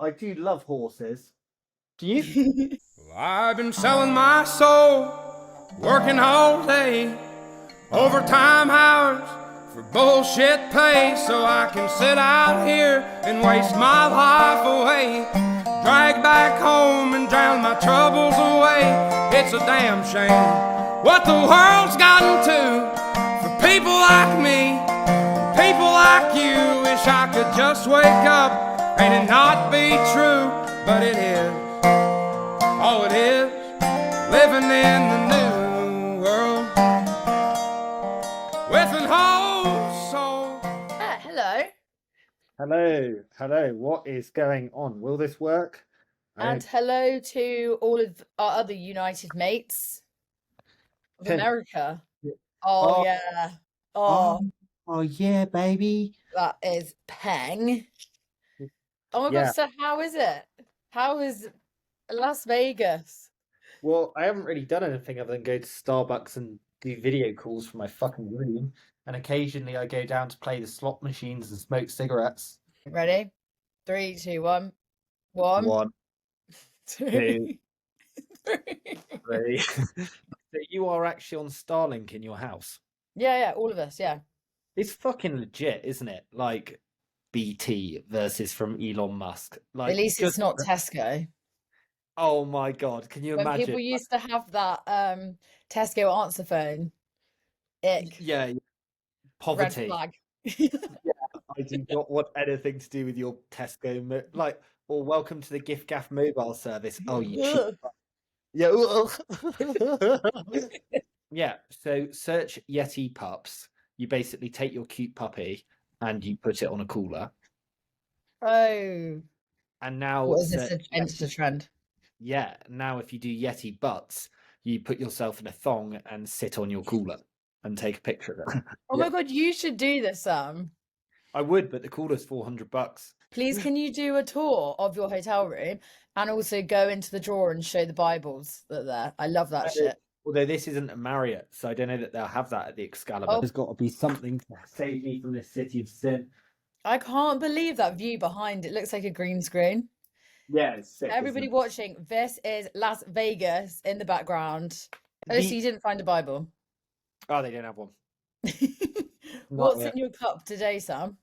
I do love horses. Do you? Well, I've been selling my soul, working all day, overtime hours for bullshit pay, so I can sit out here and waste my life away, drag back home and drown my troubles away. It's a damn shame what the world's gotten to for people like me, people like you. Wish I could just wake up and it not be true, but it is. Oh, it is living in the new world with an whole soul. Hello. Hello. What is going on? Will this work? And hello to all of our other United Mates of America. Oh, yeah. oh, Oh, oh, yeah, baby. that is peng. Oh my Yeah. God, so how is it? How is Las Vegas? Well, I haven't really done anything other than go to Starbucks and do video calls from my fucking room. And occasionally I go down to play the slot machines and smoke cigarettes. Ready? 3, 2, 1. 1, One, 2, two, 3. three. So you are actually on Starlink in your house. Yeah, all of us, yeah. It's fucking legit, isn't it? Like BT versus from Elon Musk. Like, At least it's not Tesco. oh my God, can you When imagine? people used to have that Tesco answer phone, ick, Yeah, red poverty. flag. I do not want anything to do with your Tesco, or welcome to the Gift Gaff mobile service. Oh, you cheap. Ugh. Yeah. Yeah, so search Yeti pups. You basically take your cute puppy and you put it on a cooler. Oh, And now what is this search Insta trend? Yeah, now if you do Yeti butts, you put yourself in a thong and sit on your cooler and take a picture of it. Oh Yeah. my God, you should do this, Sam. I would, but the cooler's $400. Please, can you do a tour of your hotel room and also go into the drawer and show the Bibles that are there? I love that shit. Although this isn't a Marriott, so I don't know that they'll have that at the Excalibur. Oh. There's got to be something to save me from this city of sin. I can't believe that view behind. It looks like a green screen. Yeah, it's sick. Everybody watching, this is Las Vegas in the background. Oh, so you didn't find a Bible? Oh, they don't have one. What's in your cup today, Sam?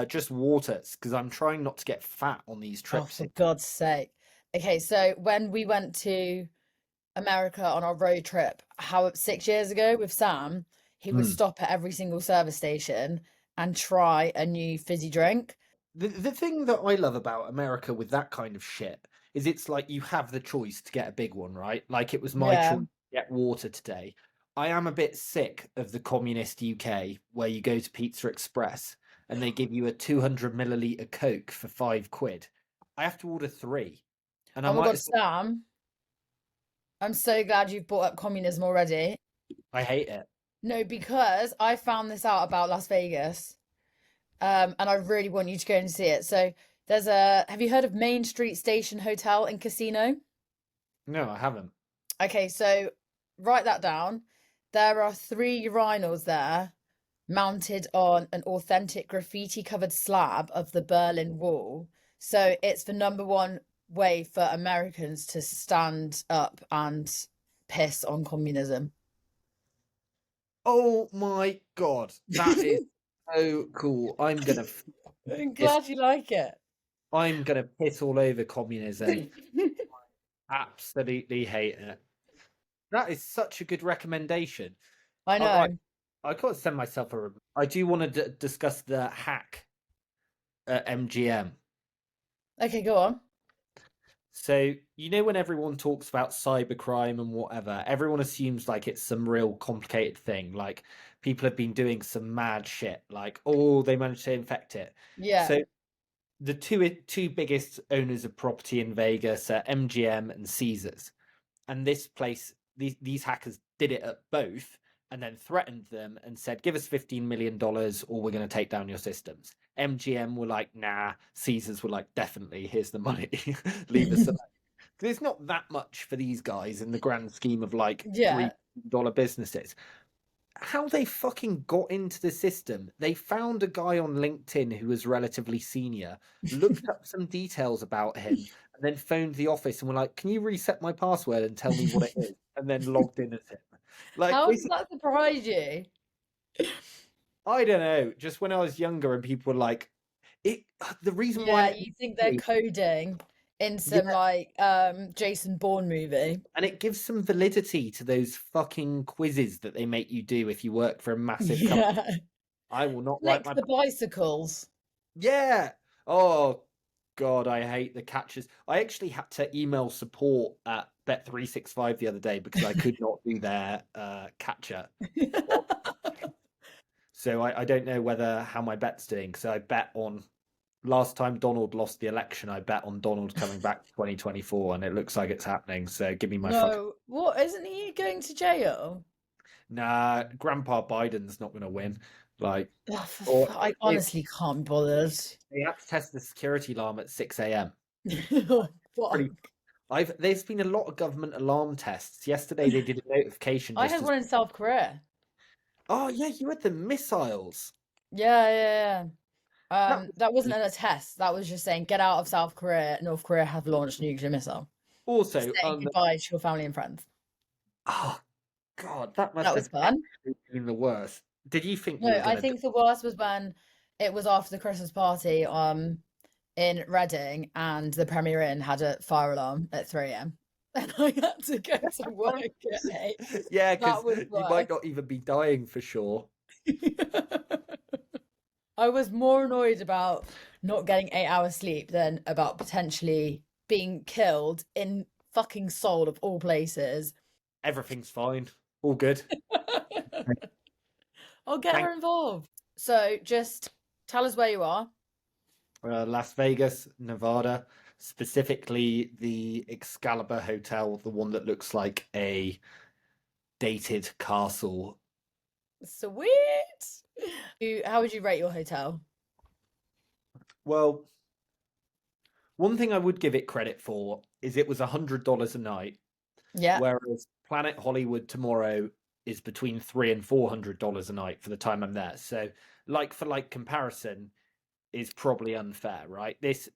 Just waters, because I'm trying not to get fat on these trips. Oh, for God's sake. Okay, so when we went to America on our road trip, 6 years ago with Sam, he would stop at every single service station and try a new fizzy drink. The thing that I love about America with that kind of shit is it's like you have the choice to get a big one, right? Like it was my choice to get water today. I am a bit sick of the communist UK where you go to Pizza Express and they give you a 200 milliliter Coke for £5. I have to order 3. And Oh my God, Sam, I'm so glad you've brought up communism already. I hate it. No, because I found this out about Las Vegas. And I really want you to go and see it. So have you heard of Main Street Station Hotel and Casino? No, I haven't. Okay, so write that down. There are 3 urinals there mounted on an authentic graffiti covered slab of the Berlin Wall. So it's the #1 way for Americans to stand up and piss on communism. Oh my God, that is so cool. I'm glad you like it. I'm gonna piss all over communism. Absolutely hate it. That is such a good recommendation. I know. I can't send myself a. I do want to discuss the hack at MGM. Okay, go on. So, when everyone talks about cybercrime and whatever, everyone assumes like it's some real complicated thing. Like people have been doing some mad shit. Like, oh, they managed to infect it. Yeah. So the two biggest owners of property in Vegas are MGM and Caesars. And this place, these hackers did it at both and then threatened them and said, give us $15 million or we're going to take down your systems. MGM were like, nah. Caesars were like, definitely, here's the money. Leave us alone. Because it's not that much for these guys in the grand scheme of like $3 billion businesses. how they fucking got into the system. They found a guy on LinkedIn who was relatively senior, looked up some details about him, and then phoned the office and were like, "Can you reset my password and tell me what it is?" And then logged in as him. Like How this, does that surprise you? I don't know. Just when I was younger and people were like, it. The reason why, Yeah, you think they're coding in some yeah, like Jason Bourne movie. and it gives some validity to those fucking quizzes that they make you do if you work for a massive company. Yeah. I will not write Flick my the bicycles. Yeah. Oh God, I hate the catches. I actually had to email support at Bet365 the other day because I could not do their catcher. So I don't know whether how my bet's doing. So I bet on last time Donald lost the election, I bet on Donald coming back to 2024, and it looks like it's happening. So give me my fucking No, what isn't he going to jail? nah. Grandpa Biden's not going to win. Like, Oh, or I it, honestly can't be bothered. they have to test the security alarm at 6 a.m. Oh, fuck. Pretty there's been a lot of government alarm tests. Yesterday they did a notification I just had as one in South Korea. oh yeah, you had the missiles. Yeah, yeah, yeah. That was That wasn't a test. That was just saying, get out of South Korea. North Korea have launched a nuclear missile. also Say goodbye to your family and friends. oh God, that must That was have fun. been the worst. Did you think you No, were I gonna die? think the worst was when it was after the Christmas party in Reading and the Premier Inn had a fire alarm at 3 a.m. and I had to go to work at 8. Yeah, That because was you might worse. not even be dying for sure. I was more annoyed about not getting 8 hours sleep than about potentially being killed in fucking Seoul of all places. Everything's fine. All good. I'll get Thank her involved. So just tell us where you are. Las Vegas, Nevada, specifically the Excalibur Hotel, the one that looks like a dated castle. Sweet. How would you rate your hotel? Well, one thing I would give it credit for is it was $100 a night, Yeah. whereas Planet Hollywood tomorrow is between $300 and $400 a night for the time I'm there. So, like for like comparison is probably unfair, right? This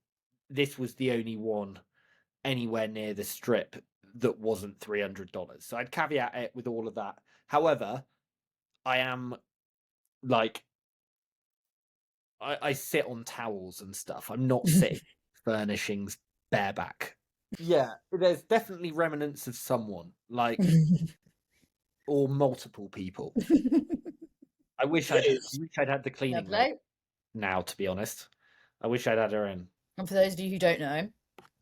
was the only one anywhere near the strip that wasn't $300. So I'd caveat it with all of that. However, I am like I sit on towels and stuff. I'm not sitting furnishings bareback. Yeah, there's definitely remnants of someone, like or multiple people. I wish I'd had the cleaning lady Lovely. now, to be honest. I wish I'd had her in. And for those of you who don't know,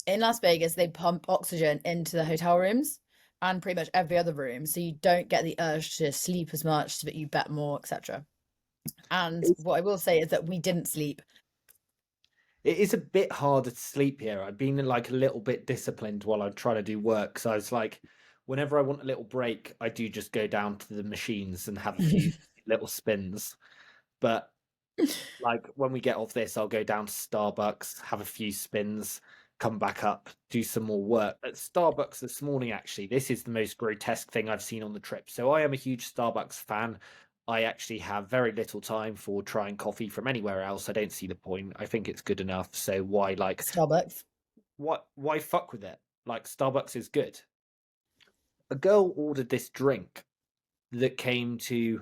in Las Vegas, they pump oxygen into the hotel rooms and pretty much every other room, so you don't get the urge to sleep as much, so that you bet more, etc. And It's, what I will say is that we didn't sleep. it is a bit harder to sleep here. I've been like a little bit disciplined while I'm trying to do work. So I was like, whenever I want a little break, I do just go down to the machines and have a few little spins. But like when we get off this, I'll go down to Starbucks, have a few spins, come back up, do some more work. At Starbucks this morning, actually, this is the most grotesque thing I've seen on the trip. So I am a huge Starbucks fan. I actually have very little time for trying coffee from anywhere else. I don't see the point. I think it's good enough. So Starbucks. why fuck with it? Like Starbucks is good. A girl ordered this drink that came to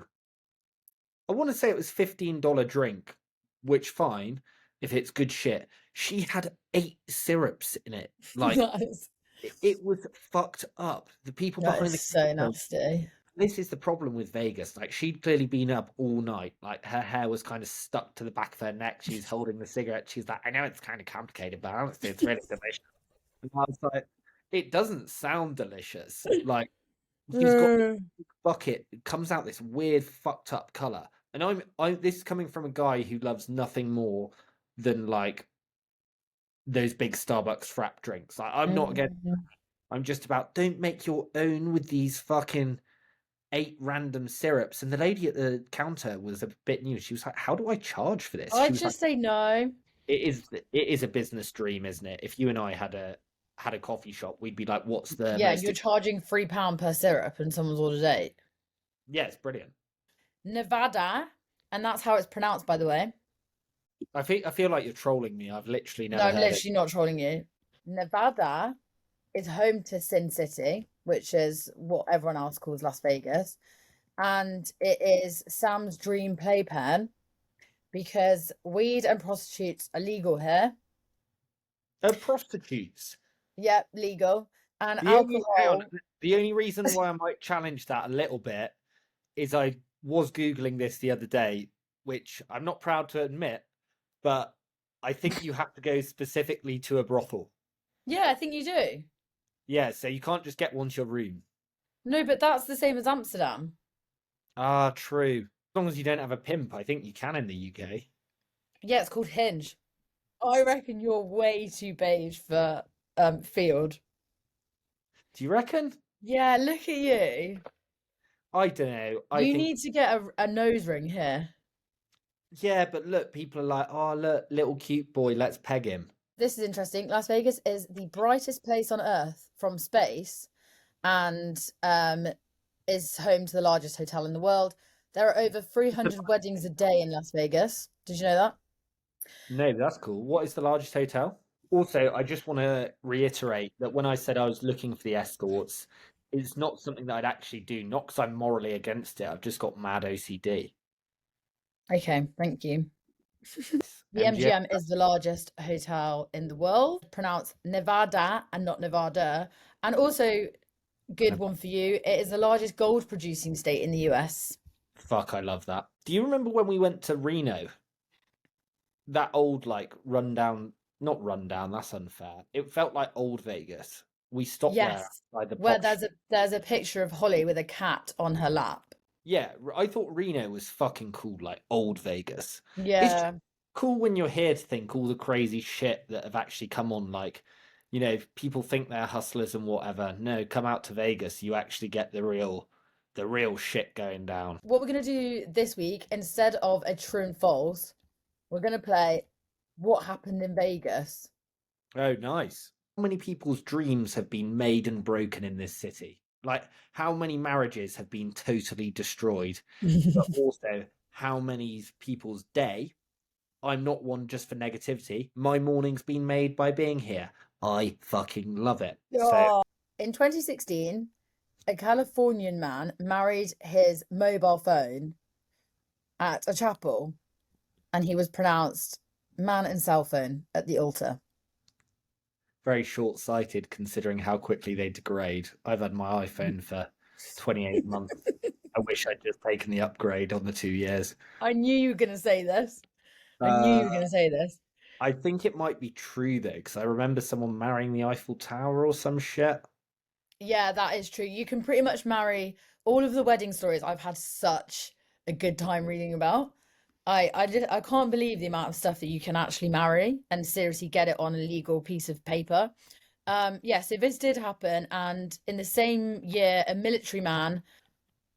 I want to say it was $15 drink, which fine if it's good shit. She had 8 syrups in it. Like That is, it was fucked up. The people that behind is the so counter, nasty. this is the problem with Vegas. Like she'd clearly been up all night. Like her hair was kind of stuck to the back of her neck. She was holding the cigarette. She's like, I know it's kind of complicated, but honestly, it's really delicious. And I was like, it doesn't sound delicious. Like you've got bucket, it comes out this weird fucked up color. And I this is coming from a guy who loves nothing more than like those big Starbucks frap drinks. Like, I'm not against Mm. I'm just about don't make your own with these fucking 8 random syrups. And the lady at the counter was a bit new. She was like, how do I charge for this? She I'd was like, just say no. it is a business dream, isn't it? If you and I had a coffee shop, we'd be like, what's the Yeah, most you're charging £3 per syrup and someone's ordered 8. yeah, it's brilliant. Nevada, and that's how it's pronounced, by the way. I feel like you're trolling me. I've literally No, never I'm heard it. literally not trolling you. Nevada is home to Sin City, which is what everyone else calls Las Vegas. And it is Sam's dream playpen because weed and prostitutes are legal here. Prostitutes. Yep, legal. And Hang on. alcohol. The only reason why I might challenge that a little bit is I was Googling this the other day, which I'm not proud to admit, but I think you have to go specifically to a brothel. Yeah, I think you do. Yeah, so you can't just get one to your room. No, but that's the same as Amsterdam. Ah, true. As long as you don't have a pimp, I think you can in the UK. Yeah, it's called Hinge. I reckon you're way too beige for Field. Do you reckon? Yeah, look at you. I don't know. I You think, need to get a nose ring here. yeah, but look, people are like, oh, look, little cute boy, let's peg him. This is interesting. Las Vegas is the brightest place on Earth from space and is home to the largest hotel in the world. There are over 300 weddings a day in Las Vegas. Did you know that? No, that's cool. What is the largest hotel? Also, I just want to reiterate that when I said I was looking for the escorts, it's not something that I'd actually do, not because I'm morally against it. I've just got mad OCD. Okay, thank you. The MGM, MGM is the largest hotel in the world, pronounced Nevada and not Nevada. And also, good one for you, it is the largest gold producing state in the US. fuck, I love that. Do you remember when we went to Reno? That old, like, rundown, not rundown, that's unfair. It felt like old Vegas. We stopped there Yes, by the where pop shop. there's a picture of Holly with a cat on her lap. Yeah, I thought Reno was fucking cool, like old Vegas. It's just Yeah. cool when you're here to think all the crazy shit that have actually come on. Like, people think they're hustlers and whatever. No, come out to Vegas, you actually get the real shit going down. What we're going to do this week, instead of a true and false, we're going to play What Happened in Vegas. Oh, nice. How many people's dreams have been made and broken in this city? Like, how many marriages have been totally destroyed? But also, how many people's day. I'm not one just for negativity. My morning's been made by being here. I fucking love it. So, Oh. In 2016, a Californian man married his mobile phone at a chapel, and he was pronounced man and cell phone at the altar. very short sighted considering how quickly they degrade. I've had my iPhone for 28 months. I wish I'd just taken the upgrade on the 2 years. I knew you were going to say this. I knew you Uh, were going to say this. I think it might be true though, because I remember someone marrying the Eiffel Tower or some shit. Yeah, that is true. You can pretty much marry all of the wedding stories I've had such a good time reading about. I can't believe the amount of stuff that you can actually marry and seriously get it on a legal piece of paper. Yeah, so this did happen, and in the same year, a military man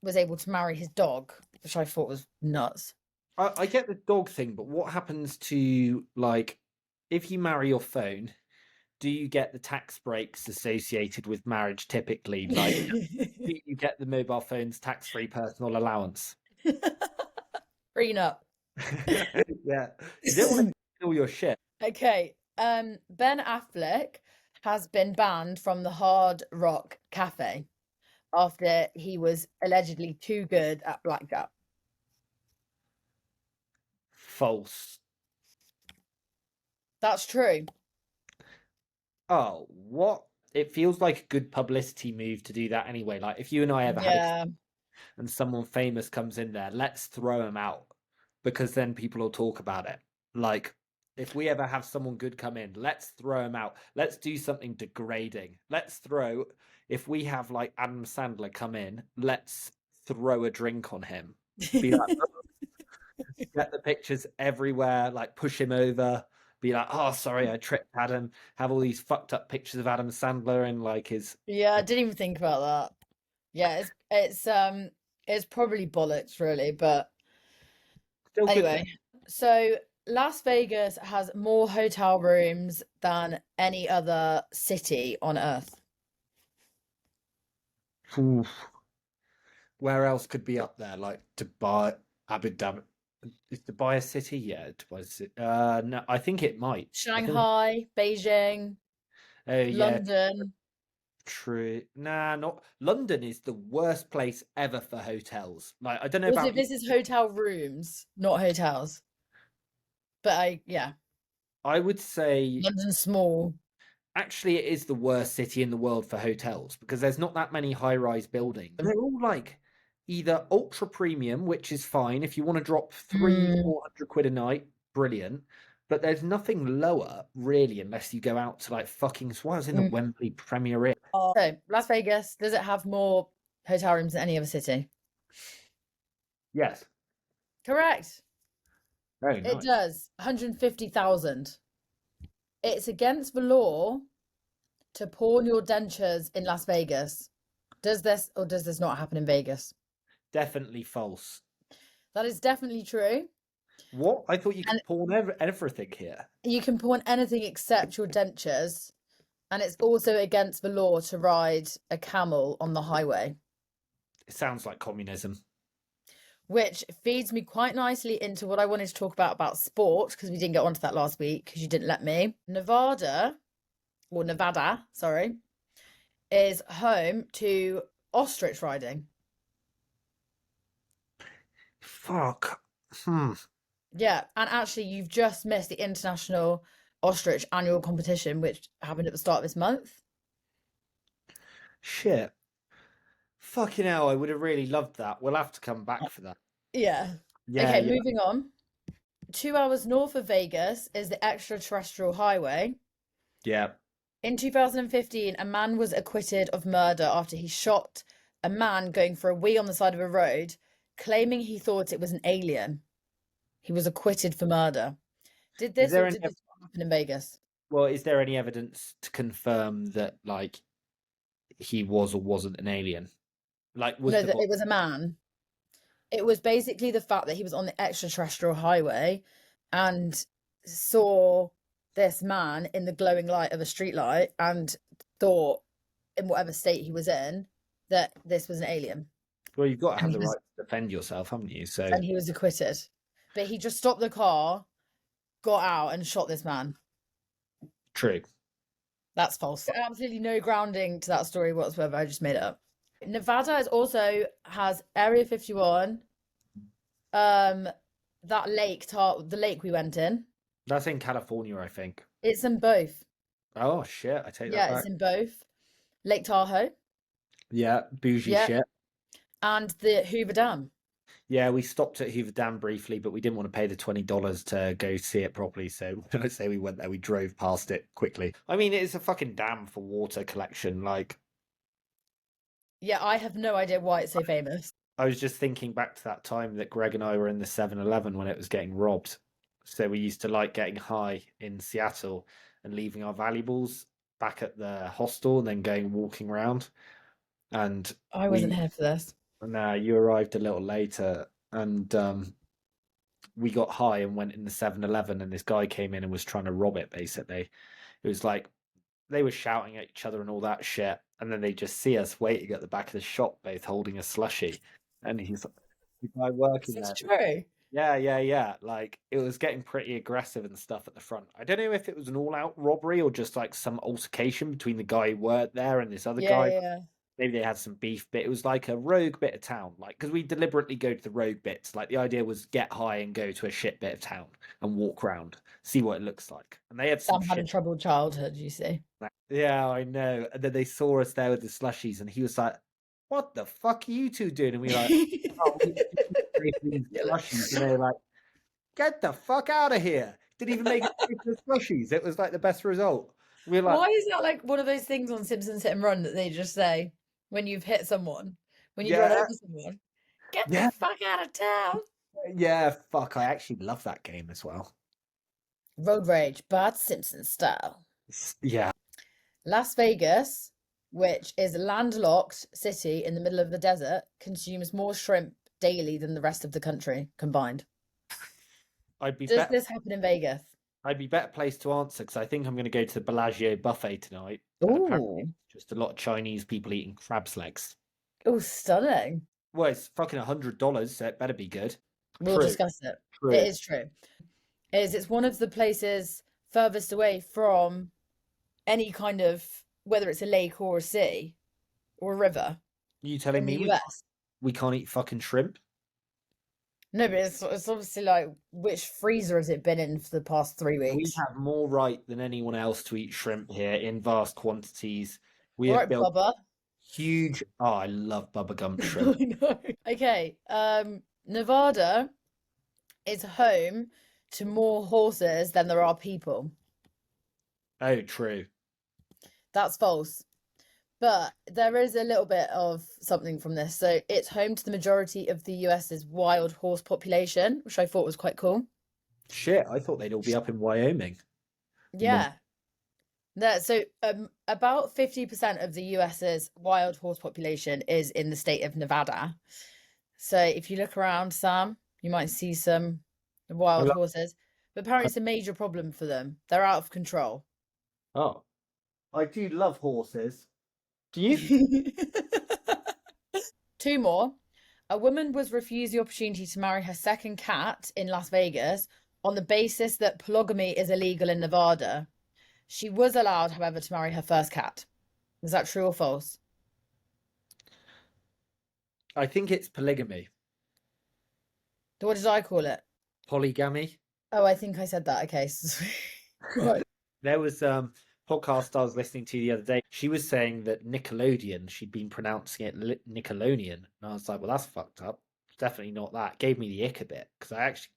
was able to marry his dog, which I thought was nuts. I get the dog thing, but what happens to, like, if you marry your phone, do you get the tax breaks associated with marriage typically? Like, do you get the mobile phone's tax-free personal allowance? Prenup. Yeah. You don't want to steal your shit. Okay, Ben Affleck has been banned from the Hard Rock Cafe after he was allegedly too good at blackjack. False. That's true. Oh, what? It feels like a good publicity move to do that anyway. Like, if you and I ever had a Yeah. and someone famous comes in there, let's throw him out because then people will talk about it. Like, if we ever have someone good come in, let's throw him out. Let's do something degrading. If we have like Adam Sandler come in, let's throw a drink on him. Be like, get the pictures everywhere, like push him over. Be like, oh, sorry, I tripped Adam. Have all these fucked up pictures of Adam Sandler and like his. Yeah, I didn't even think about that. Yeah, it's probably bollocks really, but Still good anyway. So Las Vegas has more hotel rooms than any other city on Earth. though. Where else could be up there? Like Dubai, Abu Dhabi. Is Dubai a city? Yeah, Dubai is a city. No, I think it might. I think. Shanghai, Beijing, Oh yeah, London. true. Nah, not London is the worst place ever for hotels. Like I don't know Also, about you. this is hotel rooms, not hotels. But yeah, I would say London's small. actually it is the worst city in the world for hotels because there's not that many high-rise buildings. They're all like either ultra premium, which is fine if you want to drop three, Mm, 400 quid a night, brilliant. But there's nothing lower really unless you go out to like fucking. So I was in the mm. Wembley Premier Inn. So, Las Vegas, does it have more hotel rooms than any other city? Yes. Correct. Very It nice. does. 150,000. It's against the law to pawn your dentures in Las Vegas. Does this or does this not happen in Vegas? Definitely false. That is definitely true. What? I thought you And could pawn everything here. you can pawn anything except your dentures. And it's also against the law to ride a camel on the highway, It sounds like communism. which feeds me quite nicely into what I wanted to talk about sport, because we didn't get onto that last week because you didn't let me. Nevada, sorry, is home to ostrich riding. Fuck. Yeah, and actually, you've just missed the International Ostrich Annual Competition, which happened at the start of this month. Shit. Fucking hell, I would have really loved that. We'll have to come back for that. Yeah. Yeah, Okay, yeah. moving on. 2 hours north of Vegas is the extraterrestrial highway. Yeah. In 2015, a man was acquitted of murder after he shot a man going for a wee on the side of a road, claiming he thought it was an alien. He was acquitted for murder. Did this there or any did this not happen in Vegas? Well, is there any evidence to confirm that like he was or wasn't an alien? Like was No, the that body it was a man. It was basically the fact that he was on the extraterrestrial highway and saw this man in the glowing light of a streetlight and thought, in whatever state he was in, that this was an alien. Well, you've got to And have he the was right to defend yourself, haven't you? So and he was acquitted. But he just stopped the car, got out, and shot this man. true. That's false. Absolutely no grounding to that story whatsoever. I just made it up. Nevada is also has Area 51. That lake, the lake we went in. That's in California, I think. It's in both. Oh shit, I take that Yeah, back. it's in both. Lake Tahoe. Yeah, bougie Yeah. shit. And the Hoover Dam. Yeah, we stopped at Hoover Dam briefly, but we didn't want to pay the $20 to go see it properly. So when I say we went there, we drove past it quickly. I mean, it's a fucking dam for water collection. Like, Yeah, I have no idea why it's so famous. I was just thinking back to that time that Greg and I were in the 7-Eleven when it was getting robbed. So we used to like getting high in Seattle and leaving our valuables back at the hostel and then going walking around. And I wasn't here for this. no, you arrived a little later, and we got high and went in the 7-Eleven, and this guy came in and was trying to rob it, basically. It was like they were shouting at each other and all that shit, and then they just see us waiting at the back of the shop, both holding a slushie. And he's the guy working Is there. this true? Yeah. Like it was getting pretty aggressive and stuff at the front. I don't know if it was an all-out robbery or just like some altercation between the guy who worked there and this other guy. Yeah. Maybe they had some beef, but it was like a rogue bit of town. Like, because we deliberately go to the rogue bits. Like, the idea was get high and go to a shit bit of town and walk around, see what it looks like. And they had some Sam had a shit. troubled childhood, you see. Yeah, I know. And then they saw us there with the slushies, and he was like, "What the fuck are you two doing?" And we were like, "Oh, we these slushies." And they were like, "Get the fuck out of here!" Didn't even make it to the slushies. It was like the best result. We were like, Why is that like one of those things on Simpsons Hit and Run that they just say when you've hit someone, when you run Yeah. over someone? Get Yeah. the fuck out of town. yeah, fuck. I actually love that game as well. Road rage, but Simpson style. Yeah. Las Vegas, which is a landlocked city in the middle of the desert, consumes more shrimp daily than the rest of the country combined. I'd be Does better. this happen in Vegas? I'd be better placed to answer because I think I'm going to go to the Bellagio buffet tonight. And apparently Ooh. it's just a lot of Chinese people eating crab's legs. Oh, stunning. Well, it's fucking $100, so it better be good. We'll True, discuss it. It true. is true. It's one of the places furthest away from any kind of, whether it's a lake or a sea or a river You telling in the me US. we can't eat fucking shrimp? No, but it's obviously like, which freezer has it been in for the past 3 weeks? We have more right than anyone else to eat shrimp here in vast quantities. We All have right, built Bubba. huge. Oh, I love Bubba Gump shrimp. I know. Okay, Nevada is home to more horses than there are people. Oh, true. That's false. But there is a little bit of something from this. So it's home to the majority of the US's wild horse population, which I thought was quite cool. Shit, I thought they'd all be up in Wyoming. Yeah. So about 50% of the US's wild horse population is in the state of Nevada. So if you look around, Sam, you might see some I wild love. horses. But apparently it's a major problem for them. They're out of control. Oh, I do love horses. Do you? Two more. A woman was refused the opportunity to marry her second cat in Las Vegas on the basis that polygamy is illegal in Nevada. She was allowed, however, to marry her first cat. Is that true or false? I think it's polygamy, What did I call it? polygamy. Oh, I think I said that. Okay. Right. There was podcast I was listening to the other day. She was saying that Nickelodeon, she'd been pronouncing it Nickelodeon, and I was like, well, that's fucked up. Definitely not that. Gave me the ick a bit because I actually,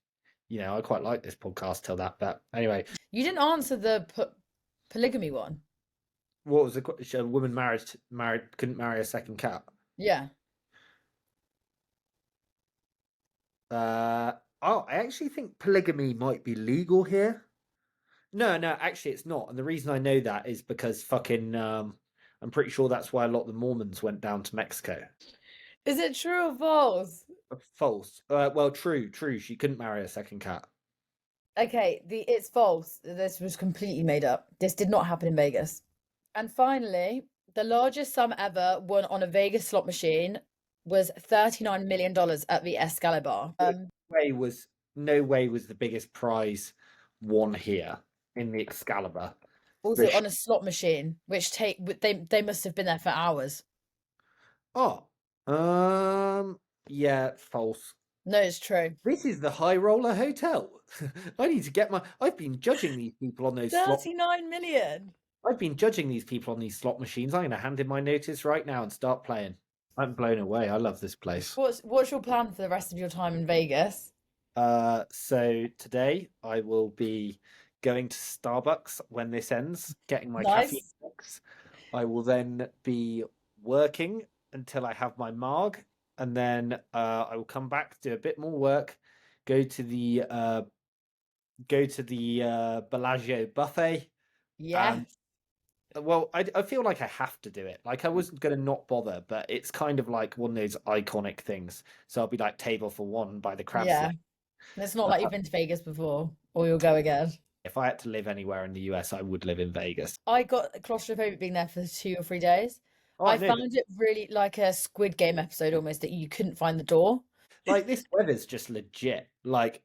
I quite like this podcast till that. But anyway, You didn't answer the polygamy one. what was a woman married couldn't marry a second cat? Yeah. Oh, I actually think polygamy might be legal here. No, no, actually, it's not. And the reason I know that is because fucking, I'm pretty sure that's why a lot of the Mormons went down to Mexico. Is it true or false? False. Well, true, true. She couldn't marry a second cat. Okay, it's false. This was completely made up. This did not happen in Vegas. And finally, the largest sum ever won on a Vegas slot machine was $39 million at the Excalibur. No way was the biggest prize won here in the Excalibur. Also on a slot machine, which they must have been there for hours. Oh, yeah, false. No, it's true. This is the High Roller Hotel. I need to get I've been judging these people on those 39 million. I've been judging these people on these slot machines. I'm going to hand in my notice right now and start playing. I'm blown away. I love this place. What's your plan for the rest of your time in Vegas? So today I will be going to Starbucks when this ends, getting my Nice. caffeine fix. I will then be working until I have my marg, and then I will come back, do a bit more work, go to the Bellagio buffet. Yeah. Well, I feel like I have to do it. Like I wasn't going to not bother, but it's kind of like one of those iconic things. So I'll be like table for one by the crab Yeah. slip. It's not like you've been to Vegas before, or you'll go again. If I had to live anywhere in the US, I would live in Vegas. I got claustrophobic being there for 2 or 3 days. Oh, I no, found it really like a Squid Game episode almost, that you couldn't find the door. like this weather's just legit. Like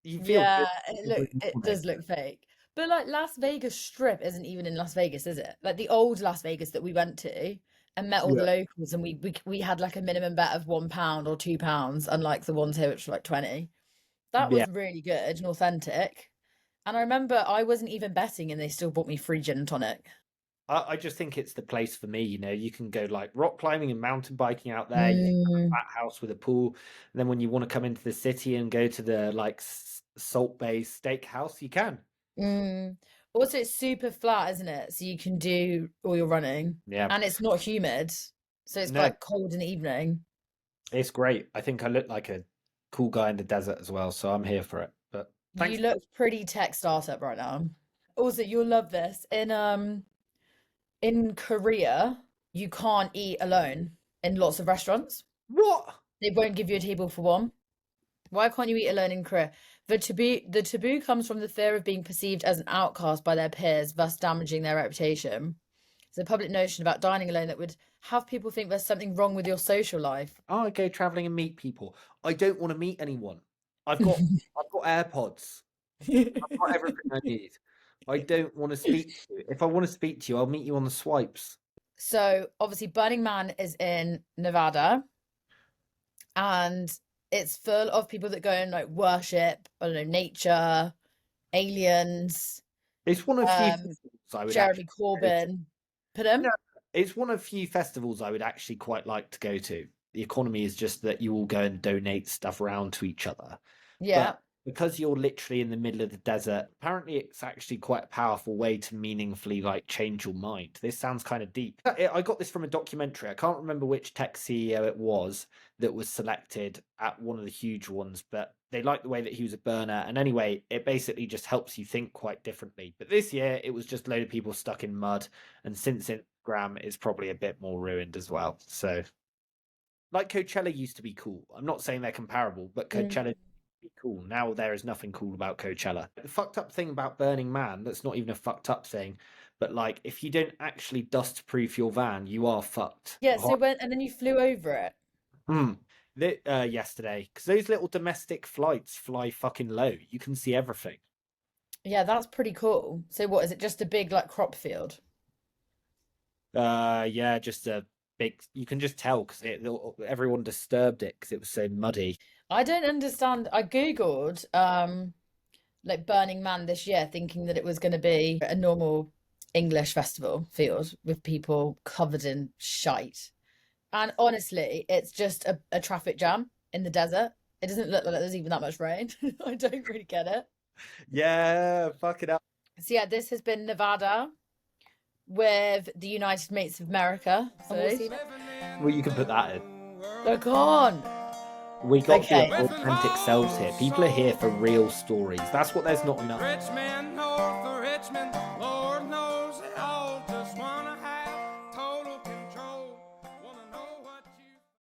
you feel Yeah, good it morning. does look fake. But like Las Vegas Strip isn't even in Las Vegas, is it? Like the old Las Vegas that we went to and met all the locals, and we had like a minimum bet of £1 or £2, unlike the ones here which were like 20. That Yeah. was really good and authentic. And I remember I wasn't even betting and they still bought me free gin and tonic. I just think it's the place for me. You can go like rock climbing and mountain biking out there. You have a flat house with a pool. And then when you want to come into the city and go to the like Salt Bay Steakhouse, you can. Also, it's super flat, isn't it? So you can do all your running. Yeah. And it's not humid. So it's No. quite cold in the evening. It's great. I think I look like a cool guy in the desert as well, so I'm here for it. But thanks. You look pretty tech startup right now. Also, you'll love this. In Korea, you can't eat alone in lots of restaurants. What? They won't give you a table for one. Why can't you eat alone in Korea? The taboo comes from the fear of being perceived as an outcast by their peers, thus damaging their reputation. It's a public notion about dining alone that would have people think there's something wrong with your social life. Oh, I go traveling and meet people. I don't want to meet anyone. I've got AirPods. I've got everything I need. I don't want to speak to you. If I want to speak to you, I'll meet you on the swipes. So obviously Burning Man is in Nevada, and it's full of people that go and like worship, I don't know, nature, aliens, It's one of few um, festivals I would Jeremy actually go to. Corbyn. Put him? No, it's one of few festivals I would actually quite like to go to. The economy is just that you all go and donate stuff around to each other. Yeah. But because you're literally in the middle of the desert, apparently it's actually quite a powerful way to meaningfully like change your mind. This sounds kind of deep. I got this from a documentary. I can't remember which tech CEO it was that was selected at one of the huge ones, but they liked the way that he was a burner. And anyway, it basically just helps you think quite differently. But this year it was just a load of people stuck in mud. And since Instagram is probably a bit more ruined as well. So like Coachella used to be cool. I'm not saying they're comparable, but Coachella be cool. Now there is nothing cool about Coachella. The fucked up thing about Burning Man, that's not even a fucked up thing, but like if you don't actually dust proof your van, you are fucked. Yeah, so and then you flew over it. Yesterday, because those little domestic flights fly fucking low. You can see everything. Yeah, that's pretty cool. So what is it? Just a big like crop field? Yeah, just a big. You can just tell because everyone disturbed it because it was so muddy. I don't understand. I Googled like Burning Man this year, thinking that it was going to be a normal English festival field with people covered in shite. And honestly, it's just a traffic jam in the desert. It doesn't look like there's even that much rain. I don't really get it. Yeah, fuck it up. So yeah, this has been Nevada with the United States of America. So Well, you can put that in. look on. We got Okay. the authentic selves here. People are here for real stories. That's what there's not enough. Rich man